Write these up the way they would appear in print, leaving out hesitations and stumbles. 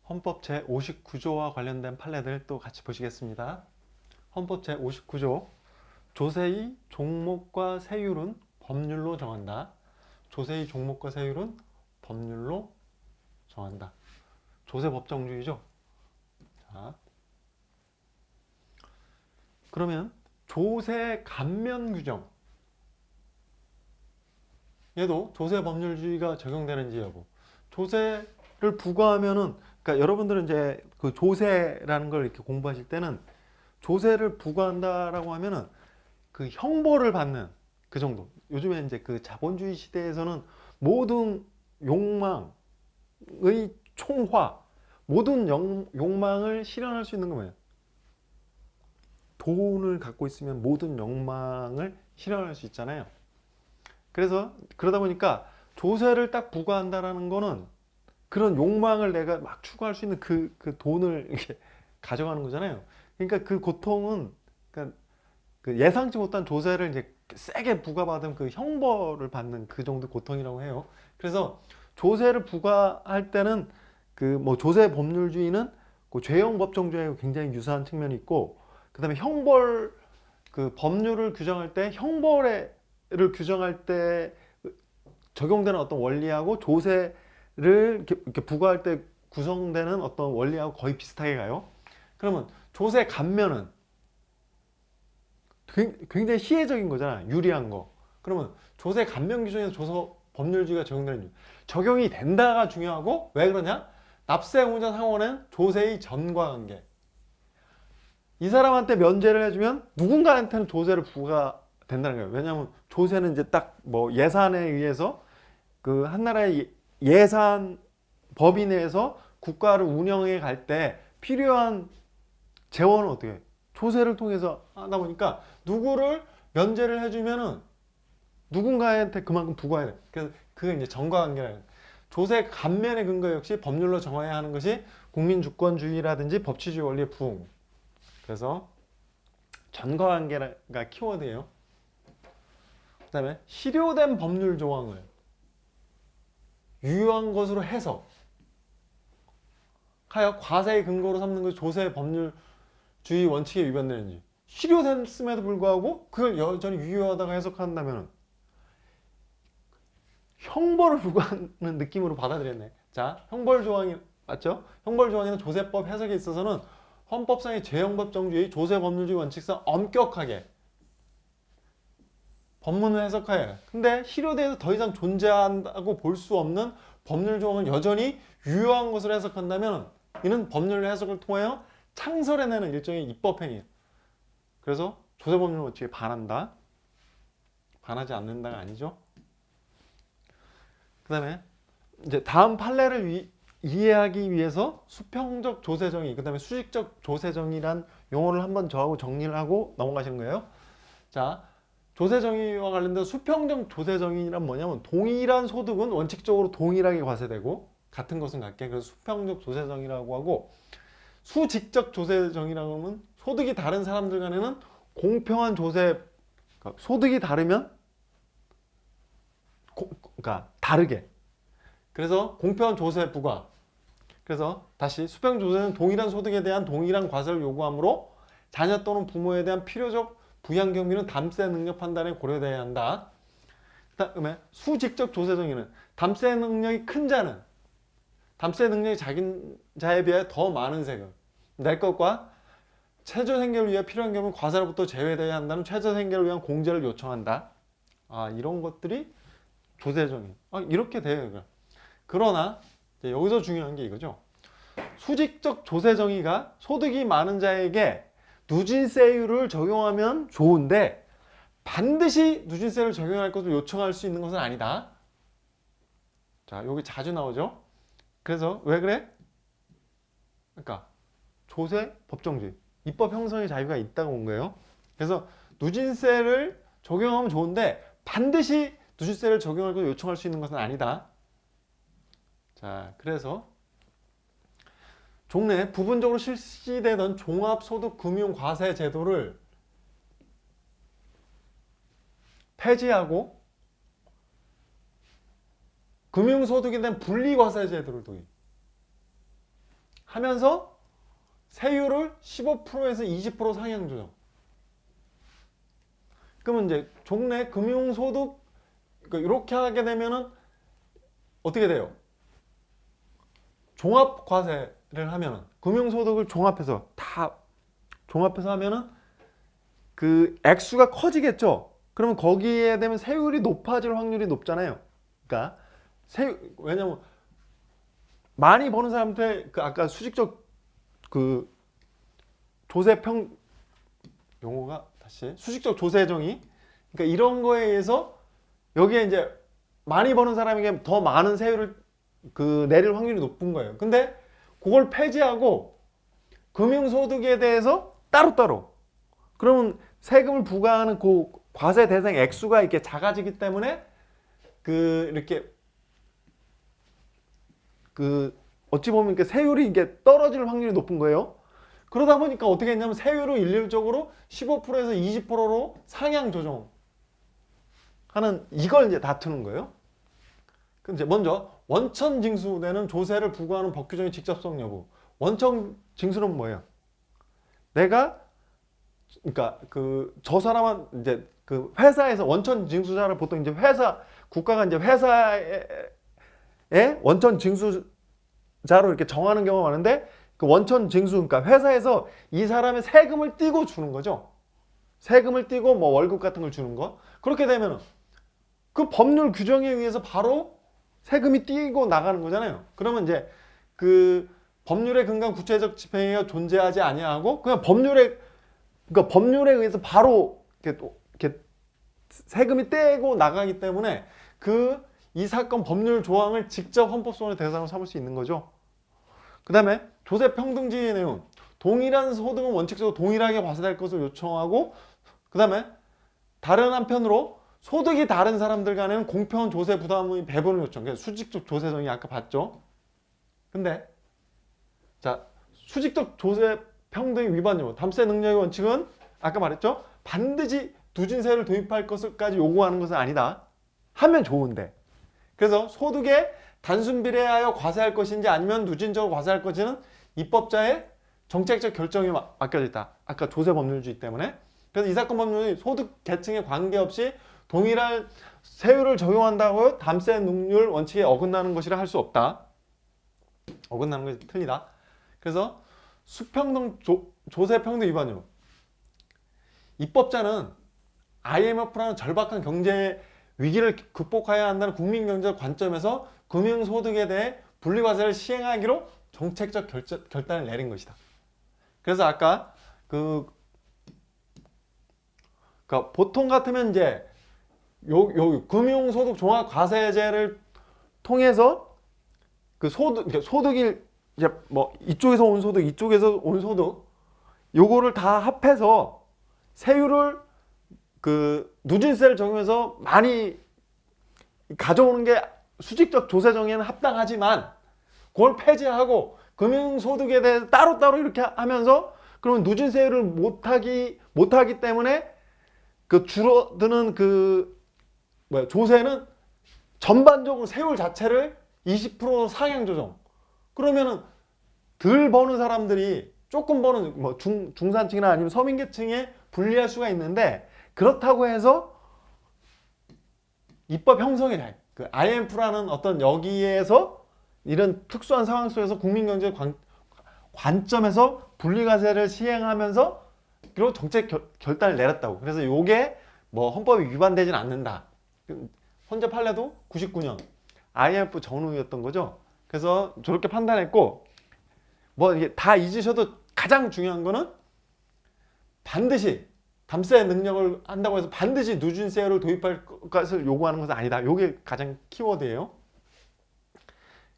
헌법 제59조와 관련된 판례들 또 같이 보시겠습니다. 헌법 제59조 조세의 종목과 세율은 법률로 정한다. 조세의 종목과 세율은 법률로 정한다. 조세 법정주의죠. 자, 그러면 조세 감면 규정, 얘도 조세 법률주의가 적용되는지 여부. 조세를 부과하면은, 그러니까 여러분들은 이제 그 조세라는 걸 이렇게 공부하실 때는 조세를 부과한다라고 하면은 그 형벌을 받는 그 정도. 요즘에 이제 그 자본주의 시대에서는 모든 욕망의 총화, 모든 욕망을 실현할 수 있는 거 뭐예요? 돈을 갖고 있으면 모든 욕망을 실현할 수 있잖아요. 그래서 그러다 보니까 조세를 딱 부과한다라는 거는 그런 욕망을 내가 막 추구할 수 있는 그 돈을 이렇게 가져가는 거잖아요. 그러니까 그 고통은, 그러니까 그 예상치 못한 조세를 이제 세게 부과받은 그 형벌을 받는 그 정도 고통이라고 해요. 그래서 조세를 부과할 때는 그 뭐 조세 법률주의는 그 죄형 법정주의하고 굉장히 유사한 측면이 있고, 그다음에 형벌, 그 법률을 규정할 때 형벌을 규정할 때 적용되는 어떤 원리하고 조세를 이렇게 부과할 때 구성되는 어떤 원리하고 거의 비슷하게 가요. 그러면 조세 감면은 굉장히 시혜적인 거잖아. 유리한 거. 그러면 조세 감면 규정에서 조세 법률주의가 적용되는 이유. 적용이 된다가 중요하고, 왜 그러냐? 납세 의무자 상호는 조세의 전과 관계. 이 사람한테 면제를 해주면 누군가한테는 조세를 부과된다는 거예요. 왜냐하면 조세는 이제 딱 뭐 예산에 의해서 그 한 나라의 예산 법이 내에서 국가를 운영해 갈 때 필요한 재원은 어떻게 해? 조세를 통해서 하다 보니까 누구를 면제를 해주면은 누군가한테 그만큼 부과해야 돼. 그래서 그게 이제 전과관계라는 거예요. 조세 감면의 근거 역시 법률로 정해야 하는 것이 국민주권주의라든지 법치주의 원리의 부응. 그래서 전과관계가 키워드예요. 그 다음에 실효된 법률 조항을 유효한 것으로 해석하여 과세의 근거로 삼는 것이 조세 법률주의 원칙에 위반되는지. 실효됐음에도 불구하고 그걸 여전히 유효하다고 해석한다면 형벌을 부과하는 느낌으로 받아들였네. 자, 형벌 조항이 맞죠? 형벌 조항에는 조세법 해석에 있어서는 헌법상의 죄형법정주의, 조세법률주의 원칙상 엄격하게 법문을 해석하여. 근데 실효대에서 더 이상 존재한다고 볼 수 없는 법률 조항을 여전히 유효한 것으로 해석한다면 이는 법률 해석을 통하여 창설해내는 일종의 입법행위예요. 그래서 조세법률 원칙에 반한다. 반하지 않는다가 아니죠. 그 다음에 이제 다음 판례를 이해하기 위해서 수평적 조세정의, 그 다음에 수직적 조세정의란 용어를 한번 저하고 정리를 하고 넘어가시는 거예요. 자, 조세정의와 관련된 수평적 조세정의란 뭐냐면 동일한 소득은 원칙적으로 동일하게 과세되고 같은 것은 같게, 그래서 수평적 조세정의라고 하고, 수직적 조세정의라고 하면 소득이 다른 사람들 간에는 공평한 조세, 그러니까 소득이 다르면 그러니까 다르게, 그래서 공평한 조세 부과. 그래서 다시 수평 조세는 동일한 소득에 대한 동일한 과세를 요구하므로 자녀 또는 부모에 대한 필요적 부양 경비는 담세 능력 판단에 고려돼야 한다. 그다음에 수직적 조세 정의는 담세 능력이 큰 자는 담세 능력이 작은 자에 비해 더 많은 세금 낼 것과 최저 생계를 위해 필요한 경우는 과세로부터 제외돼야 한다는 최저 생계를 위한 공제를 요청한다. 아, 이런 것들이 조세 정의. 이렇게 돼요. 그러나 여기서 중요한 게 이거죠. 수직적 조세 정의가 소득이 많은 자에게 누진세율을 적용하면 좋은데 반드시 누진세를 적용할 것을 요청할 수 있는 것은 아니다. 자, 여기 자주 나오죠. 그래서 왜 그래? 그러니까 조세 법정주의, 입법 형성의 자유가 있다고 본 거예요. 그래서 누진세를 적용하면 좋은데 반드시 누진세를 적용할 것을 요청할 수 있는 것은 아니다. 자, 그래서 종래 부분적으로 실시되던 종합소득금융과세 제도를 폐지하고 금융소득에 대한 분리과세 제도를 도입. 하면서 세율을 15%에서 20% 상향 조정. 그러면 이제 종래 금융소득 이렇게 하게 되면은 어떻게 돼요? 종합과세를 하면은 금융소득을 종합해서 다 종합해서 하면은 그 액수가 커지겠죠. 그러면 거기에 되면 세율이 높아질 확률이 높잖아요. 그러니까 왜냐면 많이 버는 사람한테 그 아까 수직적 그 조세평 용어가 다시 수직적 조세정의, 그러니까 이런 거에 의해서 여기에 이제 많이 버는 사람에게 더 많은 세율을 그 내릴 확률이 높은 거예요. 근데 그걸 폐지하고 금융소득에 대해서 따로따로, 그러면 세금을 부과하는 그 과세 대상 액수가 이렇게 작아지기 때문에 그 이렇게 그 어찌 보면 이렇게 세율이 이게 떨어질 확률이 높은 거예요. 그러다 보니까 어떻게 했냐면 세율을 일률적으로 15%에서 20%로 상향 조정하는, 이걸 이제 다투는 거예요. 그럼 이제 먼저 원천 징수되는 조세를 부과하는 법규적인 직접성 여부. 원천 징수는 뭐예요? 내가 그러니까 그 저 사람은 이제 그 회사에서 원천 징수자를 보통 이제 국가가 이제 회사에 원천 징수자로 이렇게 정하는 경우가 많은데, 그 원천 징수, 그러니까 회사에서 이 사람의 세금을 떼고 주는 거죠. 세금을 떼고 뭐 월급 같은 걸 주는 거. 그렇게 되면 그 법률 규정에 의해서 바로 세금이 떼고 나가는 거잖아요. 그러면 이제 그 법률에 근거한 구체적 집행이 존재하지 아니하고 그냥 그러니까 법률에 의해서 바로 이렇게 세금이 떼고 나가기 때문에 이 사건 법률 조항을 직접 헌법소원의 대상으로 삼을 수 있는 거죠. 그 다음에 조세평등지의 내용. 동일한 소득은 원칙적으로 동일하게 과세될 것을 요청하고, 그 다음에 다른 한편으로 소득이 다른 사람들 간에는 공평한 조세 부담의 배분을 요청. 그러니까 수직적 조세정의 아까 봤죠. 근데 자, 수직적 조세 평등 위반 여부. 담세 능력의 원칙은 아까 말했죠. 반드시 누진세를 도입할 것을까지 요구하는 것은 아니다. 하면 좋은데. 그래서 소득에 단순 비례하여 과세할 것인지 아니면 누진적으로 과세할 것인지는 입법자의 정책적 결정에 맡겨져 있다. 아까 조세 법률주의 때문에. 그래서 이 사건 법률이 소득 계층에 관계없이 동일한 세율을 적용한다고 담세 능률 원칙에 어긋나는 것이라 할 수 없다. 어긋나는 것이 틀리다. 그래서 수평등 조세평등 위반으로 입법자는 IMF라는 절박한 경제 위기를 극복해야 한다는 국민경제 관점에서 금융소득에 대해 분리과세를 시행하기로 정책적 결단을 내린 것이다. 그래서 아까 그러니까 보통 같으면 이제 요 금융소득 종합과세제를 통해서 그 소득이 이제 뭐 이쪽에서 온 소득, 이쪽에서 온 소득, 요거를 다 합해서 세율을 그 누진세를 적용해서 많이 가져오는 게 수직적 조세 정의에는 합당하지만, 그걸 폐지하고 금융소득에 대해서 따로따로 이렇게 하면서 그러면 누진세율을 못하기 때문에 그 줄어드는 조세는 전반적으로 세율 자체를 20% 상향 조정. 그러면은 덜 버는 사람들이 조금 버는 뭐 중산층이나 아니면 서민계층에 불리할 수가 있는데, 그렇다고 해서 입법 형성이 돼. 그 IMF라는 어떤 여기에서 이런 특수한 상황 속에서 국민경제 관점에서 분리과세를 시행하면서 그리고 정책 결단을 내렸다고. 그래서 이게 뭐 헌법이 위반되진 않는다. 헌재 판례도 99년 IMF 전후였던 거죠. 그래서 저렇게 판단했고, 뭐 이게 다 잊으셔도 가장 중요한 거는 반드시 담세 능력을 한다고 해서 반드시 누진세를 도입할 것을 요구하는 것은 아니다. 이게 가장 키워드예요.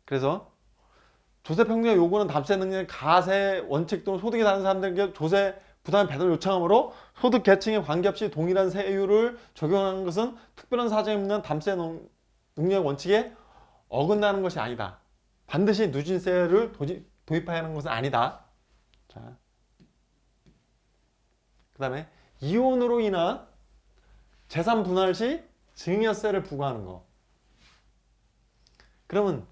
그래서 조세평등의 요구는 담세 능력, 가세 원칙 또는 소득이 다른 사람들에게 조세 부담 배분을 요청하므로 소득 계층에 관계없이 동일한 세율을 적용하는 것은 특별한 사정이 없는 담세 능력 원칙에 어긋나는 것이 아니다. 반드시 누진세를 도입해야 하는 것은 아니다. 자, 그 다음에 이혼으로 인한 재산 분할 시 증여세를 부과하는 거. 그러면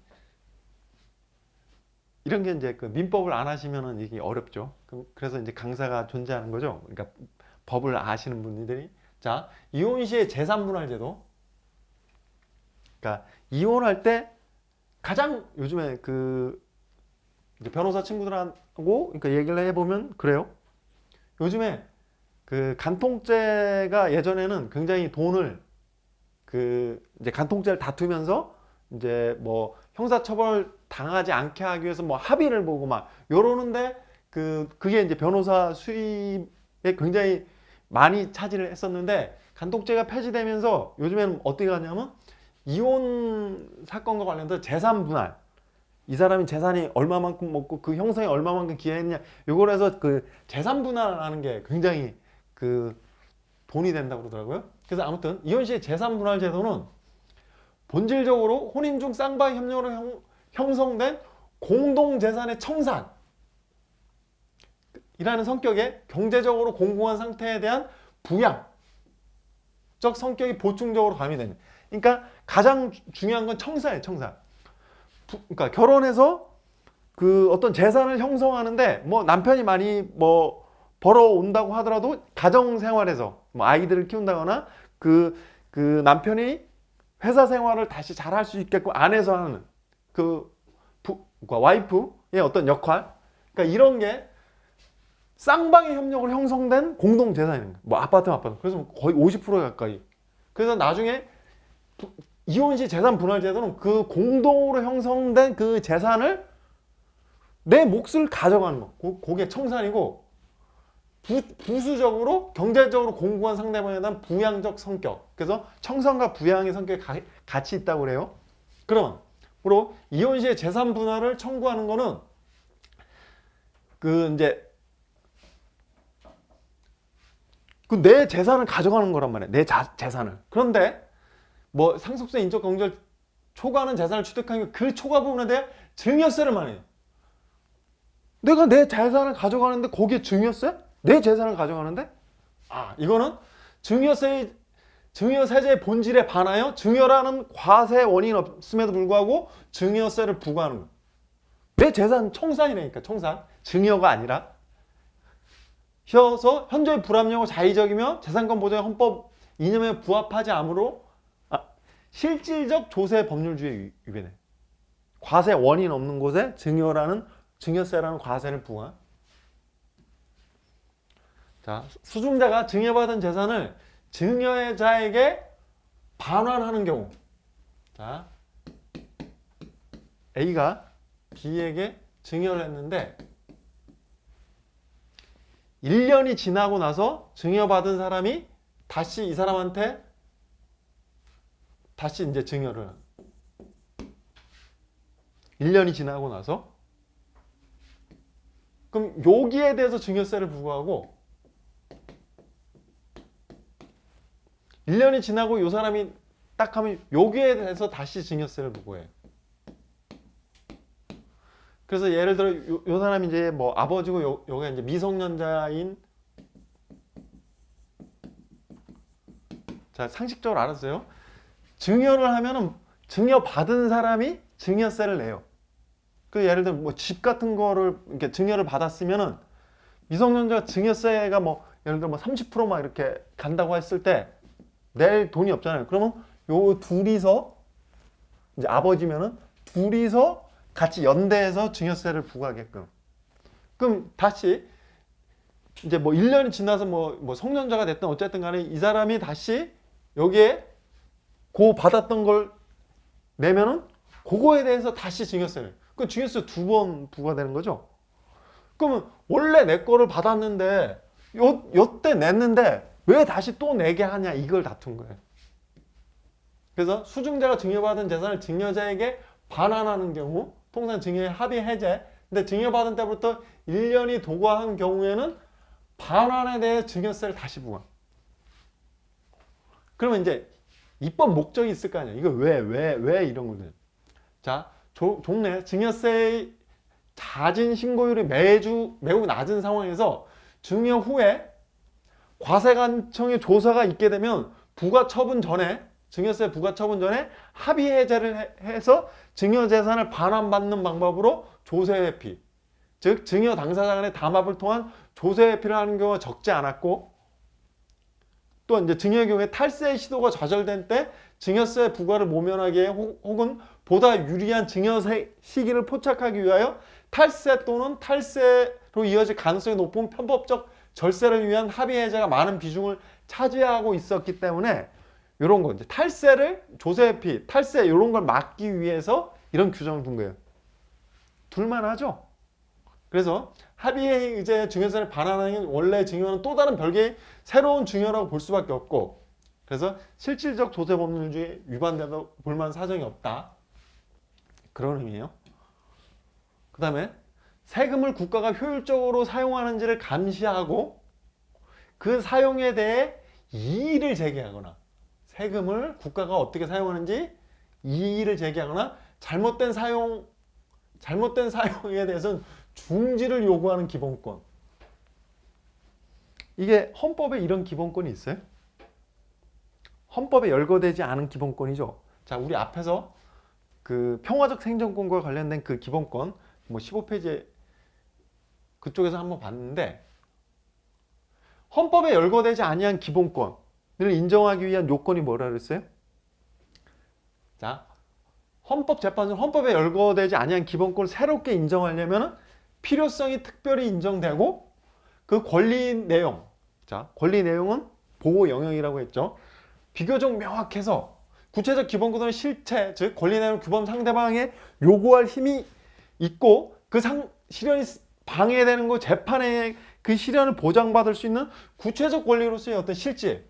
이런 게 이제 그 민법을 안 하시면은 이게 어렵죠. 그래서 이제 강사가 존재하는 거죠. 그러니까 법을 아시는 분들이. 자, 이혼 시의 재산분할제도. 그러니까 이혼할 때 가장 요즘에 그 이제 변호사 친구들하고 그러니까 얘기를 해보면 그래요. 요즘에 그 간통죄가 예전에는 굉장히 돈을 그 이제 간통죄를 다투면서 이제 뭐 형사처벌 당하지 않게 하기 위해서 뭐 합의를 보고 막 요러는데 그게 이제 변호사 수입에 굉장히 많이 차지를 했었는데 간통죄가 폐지되면서 요즘에는 어떻게 하냐면 이혼 사건과 관련해서 재산 분할, 이 사람이 재산이 얼마만큼 먹고 그 형성이 얼마만큼 기여했냐 요걸 해서 그 재산 분할하는 게 굉장히 그 돈이 된다고 그러더라고요. 그래서 아무튼 이혼 시의 재산 분할 제도는 본질적으로 혼인 중 쌍방 협력으로 형성된 공동 재산의 청산 이라는 성격의 경제적으로 공공한 상태에 대한 부양적 성격이 보충적으로 가미되는. 그러니까 가장 중요한 건 청사예요, 청사. 그러니까 결혼해서 그 어떤 재산을 형성하는데 뭐 남편이 많이 뭐 벌어온다고 하더라도 가정 생활에서 뭐 아이들을 키운다거나 그 남편이 회사 생활을 다시 잘할 수 있게끔 안에서 하는 그러니까 와이프의 어떤 역할, 그러니까 이런 게 쌍방의 협력으로 형성된 공동 재산인 거예요. 뭐 아파트. 그래서 거의 50% 가까이. 그래서 나중에 이혼 시 재산 분할 제도는 그 공동으로 형성된 그 재산을 내 몫을 가져가는 거. 그게 청산이고 부수적으로 경제적으로 공고한 상대방에 대한 부양적 성격. 그래서 청산과 부양의 성격이 같이 있다고 그래요. 그러므로 이혼 시에 재산 분할을 청구하는 거는 그 이제 그 내 재산을 가져가는 거란 말이야. 내 재산을. 그런데 뭐 상속세, 인적, 공절 초과하는 재산을 취득하는 그 초과 부분에 대해 증여세를 많이 해요. 내가 내 재산을 가져가는데 거기에 증여세? 내 재산을 가져가는데? 이거는 증여세제의 본질에 반하여 증여라는 과세 원인 없음에도 불구하고 증여세를 부과하는 거예요. 내 재산 청산이라니까, 청산. 증여가 아니라. 그래서 현저히 불합리하고 자의적이며 재산권 보장의 헌법 이념에 부합하지 않으므로 실질적 조세 법률주의에 위배돼. 과세 원인 없는 곳에 증여세라는 과세를 부과. 자, 수증자가 증여받은 재산을 증여자에게 반환하는 경우. 자, A가 B에게 증여를 했는데 1년이 지나고 나서 증여받은 사람이 다시 이 사람한테 다시 이제 증여를 1년이 지나고 나서 그럼 여기에 대해서 증여세를 부과하고 1년이 지나고 이 사람이 딱 하면 여기에 대해서 다시 증여세를 부과해요. 그래서 예를 들어 요 사람이 이제 뭐 아버지고 여기가 이제 미성년자인, 자, 상식적으로 알았어요. 증여를 하면은 증여받은 사람이 증여세를 내요. 그 예를 들어 뭐 집 같은 거를 이렇게 증여를 받았으면은 미성년자 증여세가 뭐 예를 들어 뭐 30%막 이렇게 간다고 했을 때 낼 돈이 없잖아요. 그러면 요 둘이서 이제 아버지면은 둘이서 같이 연대해서 증여세를 부과하게끔. 그럼 다시 이제 뭐 1년이 지나서 뭐 성년자가 됐든 어쨌든 간에 이 사람이 다시 여기에 받았던 걸 내면은 그거에 대해서 다시 증여세를. 그 증여세 2번 부과되는 거죠. 그러면 원래 내 거를 받았는데 요때 냈는데 왜 다시 또 내게 하냐, 이걸 다툰 거예요. 그래서 수증자가 증여받은 재산을 증여자에게 반환하는 경우 통상 증여의 합의 해제. 근데 증여받은 때부터 1년이 도과한 경우에는 반환에 대해 증여세를 다시 부과. 그러면 이제 입법 목적이 있을 거 아니야. 이거 왜 이런 거든. 자, 종래 증여세의 잦은 신고율이 매우 낮은 상황에서 증여 후에 과세관청의 조사가 있게 되면 증여세 부과 처분 전에 합의 해제를 해서 증여재산을 반환받는 방법으로 조세회피, 즉 증여 당사자 간의 담합을 통한 조세회피를 하는 경우가 적지 않았고, 또 이제 증여의 경우에 탈세의 시도가 좌절된 때 증여세 부과를 모면하기 위해 혹은 보다 유리한 증여세 시기를 포착하기 위하여 탈세 또는 탈세로 이어질 가능성이 높은 편법적 절세를 위한 합의 해제가 많은 비중을 차지하고 있었기 때문에 이런 거 이제 탈세를 조세회피, 탈세 이런 걸 막기 위해서 이런 규정을 둔 거예요. 둘만하죠. 그래서 합의에 이제 증여세를 반환하는 원래 증여는 또 다른 별개의 새로운 증여라고 볼 수밖에 없고, 그래서 실질적 조세 법률주의에 위반돼도 볼만한 사정이 없다. 그런 의미예요. 그 다음에 세금을 국가가 효율적으로 사용하는지를 감시하고 그 사용에 대해 이의를 제기하거나, 세금을 국가가 어떻게 사용하는지 이의를 제기하거나 잘못된 사용에 대해서는 중지를 요구하는 기본권. 이게 헌법에 이런 기본권이 있어요? 헌법에 열거되지 않은 기본권이죠. 자, 우리 앞에서 그 평화적 생존권과 관련된 그 기본권, 뭐 15페이지에 그쪽에서 한번 봤는데, 헌법에 열거되지 아니한 기본권을 인정하기 위한 요건이 뭐라 그랬어요? 자, 헌법재판소는 헌법에 열거되지 아니한 기본권을 새롭게 인정하려면 필요성이 특별히 인정되고 그 권리 내용, 자, 권리 내용은 보호 영역이라고 했죠. 비교적 명확해서 구체적 기본권의 실체, 즉 권리 내용을 규범 상대방에 요구할 힘이 있고 그 실현이 방해되는 거 재판에 그 실현을 보장받을 수 있는 구체적 권리로서의 어떤 실질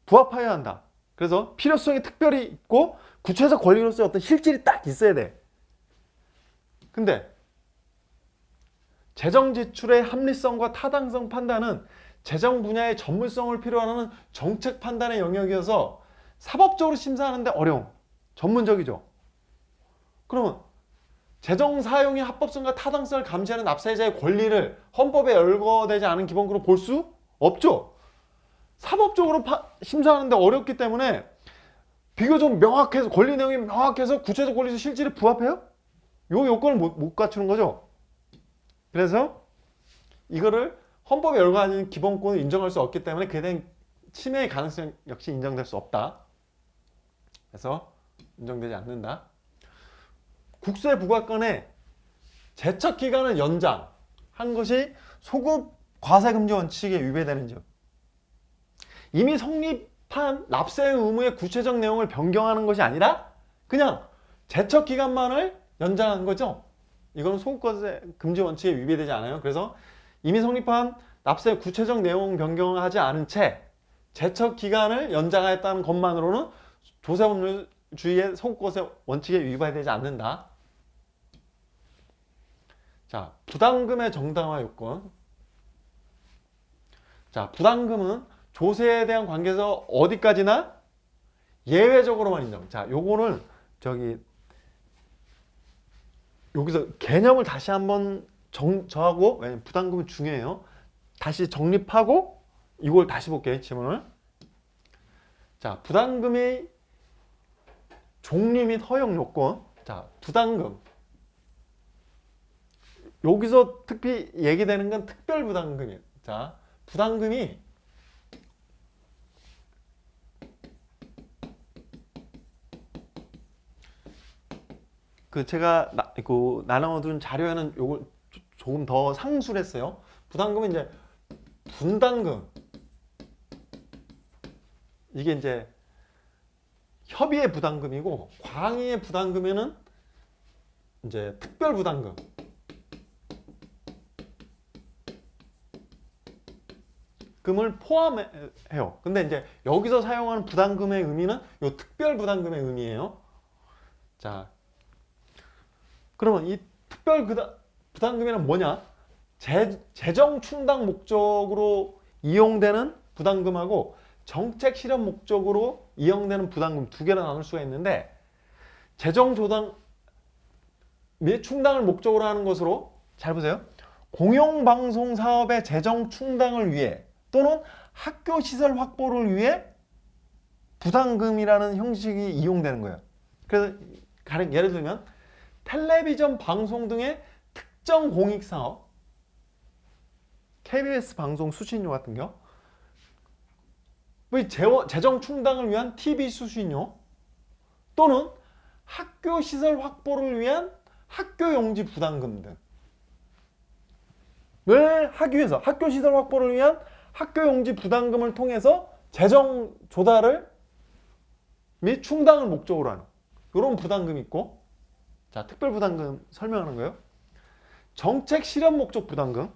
부합하여야 한다. 그래서 필요성이 특별히 있고 구체적 권리로서의 어떤 실질이 딱 있어야 돼. 근데 재정 지출의 합리성과 타당성 판단은 재정 분야의 전문성을 필요로 하는 정책 판단의 영역이어서 사법적으로 심사하는데 어려움. 전문적이죠. 그러면 재정 사용의 합법성과 타당성을 감시하는 납세자의 권리를 헌법에 열거되지 않은 기본권으로 볼 수 없죠. 사법적으로 심사하는데 어렵기 때문에 비교적 명확해서 권리 내용이 명확해서 구체적 권리에서 실질에 부합해요? 요 요건을 못 갖추는 거죠. 그래서 이거를 헌법에 열거하는 기본권을 인정할 수 없기 때문에 그에 대한 침해의 가능성 역시 인정될 수 없다. 그래서 인정되지 않는다. 국세 부과권의 제척 기간을 연장한 것이 소급 과세 금지 원칙에 위배되는 점. 이미 성립한 납세 의무의 구체적 내용을 변경하는 것이 아니라 그냥 제척 기간만을 연장한 거죠. 이건 소급과세 금지 원칙에 위배되지 않아요. 그래서 이미 성립한 납세 구체적 내용 변경하지 않은 채 제척 기간을 연장하였다는 것만으로는 조세법률주의의 소급과세 원칙에 위반되지 않는다. 자, 부담금의 정당화 요건. 자, 부담금은 조세에 대한 관계에서 어디까지나 예외적으로만 인정. 자, 요거는 여기서 개념을 다시 한번 저하고, 왜냐면 부담금은 중요해요. 다시 정립하고 이걸 다시 볼게요, 질문을. 자, 부담금의 종류 및 허용 요건. 자, 부담금. 여기서 특히 얘기되는 건 특별 부담금이에요. 자, 부담금이 제가 나눠둔 자료에는 요걸 조금 더 상수를 했어요. 부담금은 이제 분담금. 이게 이제 협의의 부담금이고, 광의의 부담금에는 이제 특별 부담금. 금을 포함해요. 근데 이제 여기서 사용하는 부담금의 의미는 요 특별 부담금의 의미예요. 자, 그러면 이 특별 부담금이란 뭐냐? 재정 충당 목적으로 이용되는 부담금하고 정책 실현 목적으로 이용되는 부담금 두 개로 나눌 수가 있는데, 재정 조당 및 충당을 목적으로 하는 것으로, 잘 보세요. 공영방송 사업의 재정 충당을 위해 또는 학교 시설 확보를 위해 부담금이라는 형식이 이용되는 거예요. 그래서 예를 들면 텔레비전 방송 등의 특정 공익사업, KBS 방송 수신료 같은 경우, 재정 충당을 위한 TV 수신료 또는 학교 시설 확보를 위한 학교 용지 부담금 등을 하기 위해서 학교 시설 확보를 위한 학교 용지 부담금을 통해서 재정 조달을 및 충당을 목적으로 하는 이런 부담금이 있고, 자, 특별 부담금 설명하는 거예요. 정책 실현 목적 부담금,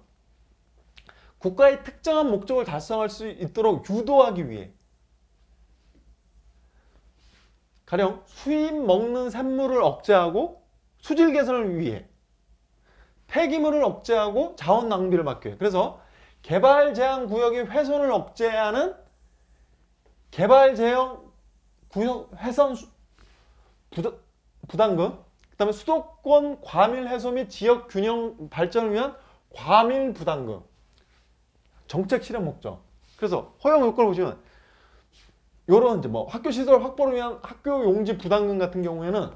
국가의 특정한 목적을 달성할 수 있도록 유도하기 위해, 가령 수입 먹는 샘물을 억제하고 수질 개선을 위해, 폐기물을 억제하고 자원 낭비를 막기 위해. 그래서 개발 제한 구역의 훼손을 억제하는 개발 제한 구역 훼손 부담금, 그 다음에 수도권 과밀 해소 및 지역 균형 발전을 위한 과밀 부담금, 정책 실현 목적. 그래서 허용 요건을 보시면 요런 이제 뭐 학교 시설 확보를 위한 학교 용지 부담금 같은 경우에는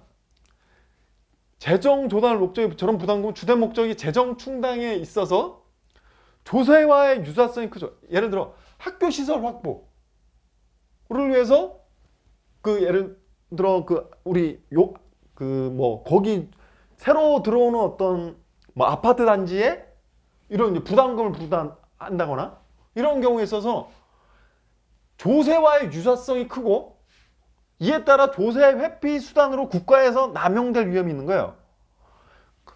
재정 조달 목적이, 저런 부담금은 주된 목적이 재정 충당에 있어서 조세와의 유사성이 크죠. 예를 들어 학교 시설 확보를 위해서 예를 들어 우리 거기 새로 들어오는 어떤 뭐 아파트 단지에 이런 이제 부담금을 부담한다거나 이런 경우에 있어서 조세와의 유사성이 크고, 이에 따라 조세 회피 수단으로 국가에서 남용될 위험이 있는 거예요.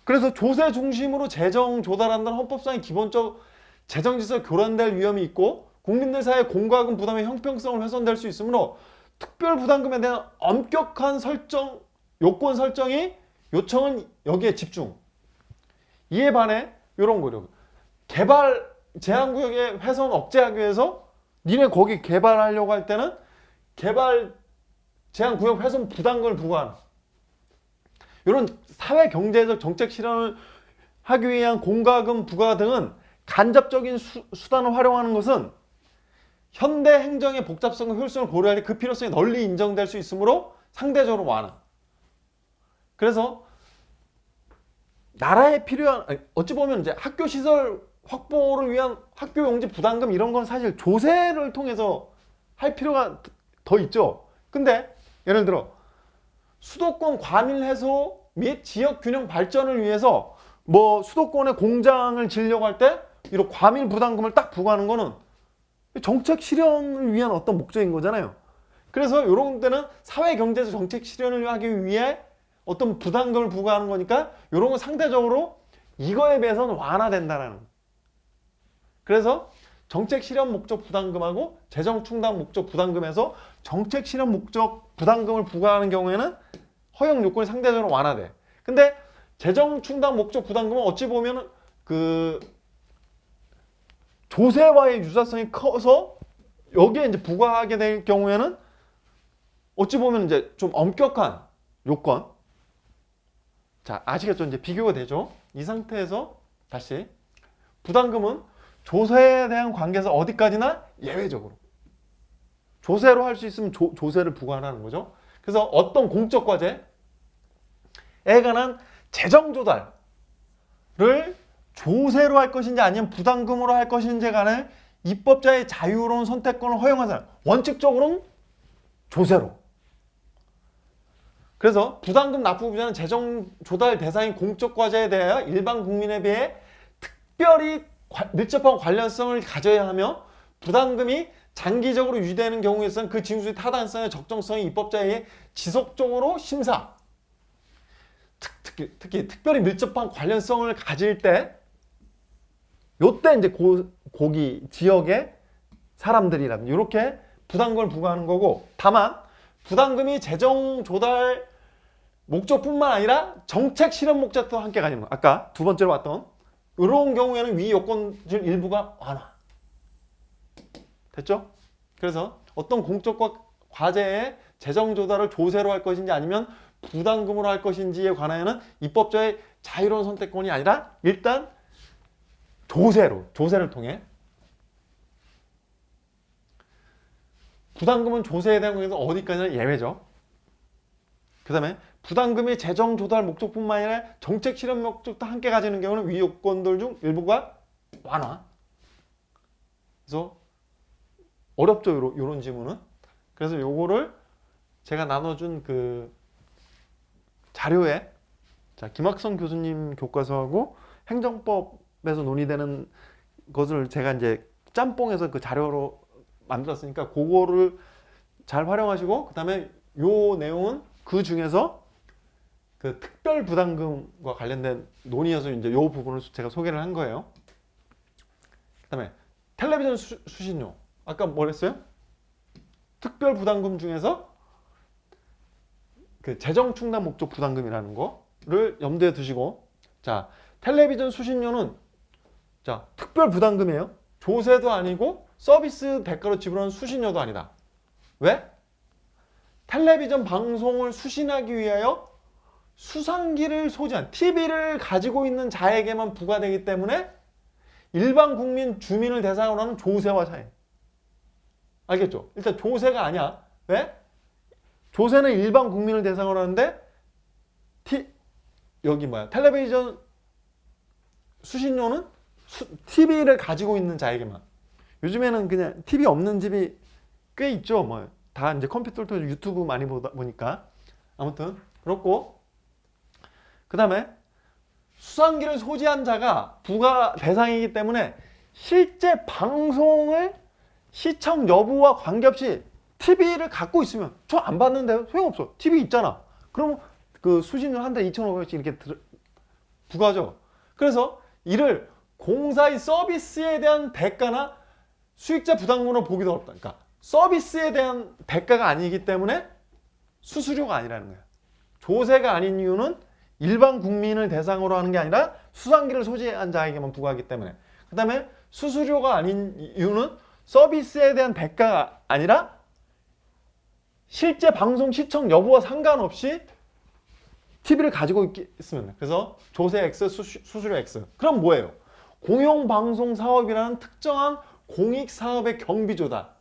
그래서 조세 중심으로 재정 조달한다는 헌법상의 기본적 재정 질서 교란될 위험이 있고, 국민들 사이의 공과금 부담의 형평성을 훼손될 수 있으므로 특별 부담금에 대한 엄격한 설정, 요건 설정이 요청은 여기에 집중. 이에 반해 이런 거죠. 개발 제한구역의 훼손 억제하기 위해서 니네 거기 개발하려고 할 때는 개발 제한구역 훼손 부담금을 부과하는 이런 사회 경제적 정책 실현을 하기 위한 공과금 부과 등은 간접적인 수단을 활용하는 것은 현대 행정의 복잡성과 효율성을 고려할 때 그 필요성이 널리 인정될 수 있으므로 상대적으로 완화. 그래서 나라에 필요한, 어찌 보면 이제 학교 시설 확보를 위한 학교 용지 부담금 이런 건 사실 조세를 통해서 할 필요가 더 있죠. 근데 예를 들어 수도권 과밀 해소 및 지역 균형 발전을 위해서 뭐 수도권에 공장을 지으려고 할 때 이런 과밀 부담금을 딱 부과하는 거는 정책 실현을 위한 어떤 목적인 거잖아요. 그래서 이런 데는 사회 경제적 정책 실현을 하기 위해 어떤 부담금을 부과하는 거니까 이런 건 상대적으로 이거에 비해서는 완화된다라는 거예요. 그래서 정책 실현 목적 부담금하고 재정 충당 목적 부담금에서 정책 실현 목적 부담금을 부과하는 경우에는 허용 요건이 상대적으로 완화돼. 근데 재정 충당 목적 부담금은 어찌 보면 조세와의 유사성이 커서 여기에 이제 부과하게 될 경우에는 어찌 보면 이제 좀 엄격한 요건. 자, 아시겠죠? 이제 비교가 되죠? 이 상태에서 다시 부담금은 조세에 대한 관계에서 어디까지나 예외적으로 조세로 할 수 있으면 조세를 부과하는 거죠. 그래서 어떤 공적 과제에 관한 재정 조달을 조세로 할 것인지 아니면 부담금으로 할 것인지에 관해 입법자의 자유로운 선택권을 허용하잖아요. 원칙적으로는 조세로. 그래서 부담금 납부부자는 재정 조달 대상인 공적 과제에 대하여 일반 국민에 비해 특별히 밀접한 관련성을 가져야 하며, 부담금이 장기적으로 유지되는 경우에서는 그 징수의 타당성의 적정성이 입법자에 지속적으로 심사, 특히 특별히 밀접한 관련성을 가질 때, 요때 이제 거기 지역의 사람들이라든지 이렇게 부담금을 부과하는 거고, 다만 부담금이 재정 조달 목적뿐만 아니라 정책 실현 목적도 함께 가지는 거. 아까 두 번째로 봤던 이런 경우에는 위 요건 중 일부가 완화. 됐죠? 그래서 어떤 공적 과제의 재정 조달을 조세로 할 것인지 아니면 부담금으로 할 것인지에 관하여는 입법자의 자유로운 선택권이 아니라 일단 조세를 통해. 부담금은 조세에 대한 것에서 어디까지나 예외죠. 그 다음에 부담금이 재정 조달 목적뿐만 아니라 정책 실현 목적도 함께 가지는 경우는 위 요건들 중 일부가 완화. 그래서 어렵죠, 요런 지문은. 그래서 요거를 제가 나눠준 그 자료에, 자, 김학성 교수님 교과서하고 행정법에서 논의되는 것을 제가 이제 짬뽕해서 그 자료로 만들었으니까 그거를 잘 활용하시고, 그 다음에 요 내용은 그 중에서 그 특별 부담금과 관련된 논의여서 이제 요 부분을 제가 소개를 한 거예요. 그 다음에 텔레비전 수신료. 아까 뭐랬어요? 특별 부담금 중에서 그 재정 충당 목적 부담금이라는 거를 염두에 두시고, 자, 텔레비전 수신료는 자, 특별 부담금이에요. 조세도 아니고 서비스 대가로 지불하는 수신료도 아니다. 왜? 텔레비전 방송을 수신하기 위하여 수상기를 소지한 TV를 가지고 있는 자에게만 부과되기 때문에 일반 국민 주민을 대상으로 하는 조세와 차이. 알겠죠? 일단 조세가 아니야. 왜? 조세는 일반 국민을 대상으로 하는데 여기 뭐야? 텔레비전 수신료는 TV를 가지고 있는 자에게만. 요즘에는 그냥 TV 없는 집이 꽤 있죠. 뭐 다 이제 컴퓨터도 유튜브 많이 보니까. 아무튼 그렇고, 그 다음에 수상기를 소지한 자가 부과 대상이기 때문에 실제 방송을 시청 여부와 관계없이 TV를 갖고 있으면 저 안 받는데요? 소용없어. TV 있잖아. 그럼 그 수신료 한 달에 2,500원씩 이렇게 부과죠. 그래서 이를 공사의 서비스에 대한 대가나 수익자 부담금으로 보기도 어렵다. 그러니까 서비스에 대한 대가가 아니기 때문에 수수료가 아니라는 거예요. 조세가 아닌 이유는 일반 국민을 대상으로 하는 게 아니라 수상기를 소지한 자에게만 부과하기 때문에. 그 다음에 수수료가 아닌 이유는 서비스에 대한 대가가 아니라 실제 방송 시청 여부와 상관없이 TV를 가지고 있으면. 그래서 조세 X, 수수료 X. 그럼 뭐예요? 공영방송 사업이라는 특정한 공익사업의 경비 조달.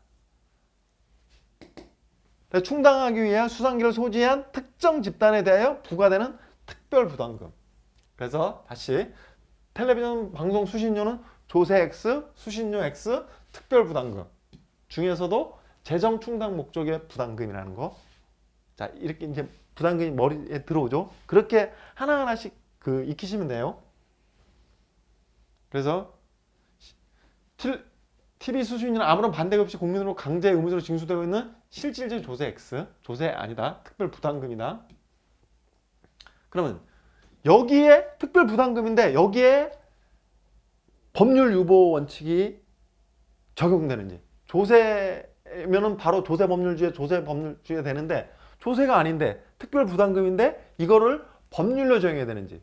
충당하기 위해 수상기를 소지한 특정 집단에 대하여 부과되는 특별 부담금. 그래서 다시 텔레비전 방송 수신료는 조세 X, 수신료 X, 특별 부담금 중에서도 재정 충당 목적의 부담금이라는 거. 자, 이렇게 이제 부담금이 머리에 들어오죠. 그렇게 하나하나씩 그 익히시면 돼요. 그래서 TV 수신료는 아무런 반대가 없이 국민으로 강제 의무적으로 징수되고 있는 실질적 조세 X, 조세 아니다, 특별 부담금이다. 그러면 여기에 특별 부담금인데 여기에 법률 유보 원칙이 적용되는지. 조세면은 바로 조세 법률주의 조세 법률주의 되는데 조세가 아닌데 특별 부담금인데 이거를 법률로 적용해야 되는지.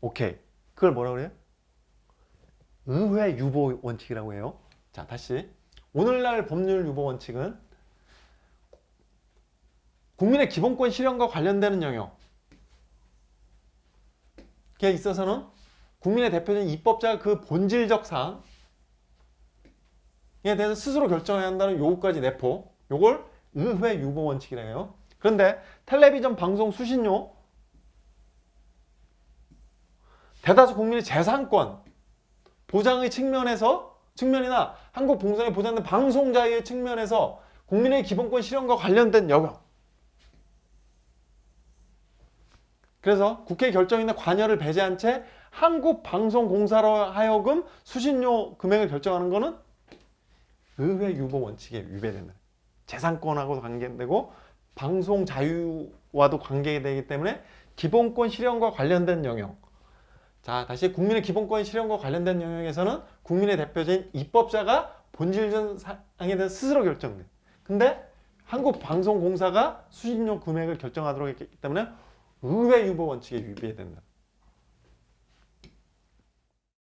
오케이. 그걸 뭐라고 그래요? 의회 유보 원칙이라고 해요. 자, 다시 오늘날 법률 유보 원칙은 국민의 기본권 실현과 관련되는 영역에 있어서는 국민의 대표적인 입법자가 그 본질적 사항에 대해서 스스로 결정해야 한다는 요구까지 내포. 요걸 의회 유보 원칙이라고 해요. 그런데 텔레비전 방송 수신료, 대다수 국민의 재산권 보장의 측면이나 한국 공성에 보장된 방송 자유의 측면에서 국민의 기본권 실현과 관련된 영역. 그래서 국회 결정이나 관여를 배제한 채 한국방송공사로 하여금 수신료 금액을 결정하는 것은 의회 유보 원칙에 위배된다. 재산권하고도 관계되고 방송 자유와도 관계되기 때문에 기본권 실현과 관련된 영역. 자, 다시 국민의 기본권 실현과 관련된 영역에서는 국민의 대표적인 입법자가 본질적 사항에 대해서 스스로 결정돼. 근데 한국방송공사가 수신료 금액을 결정하도록 했기 때문에 의회 유보 원칙에 위배된다.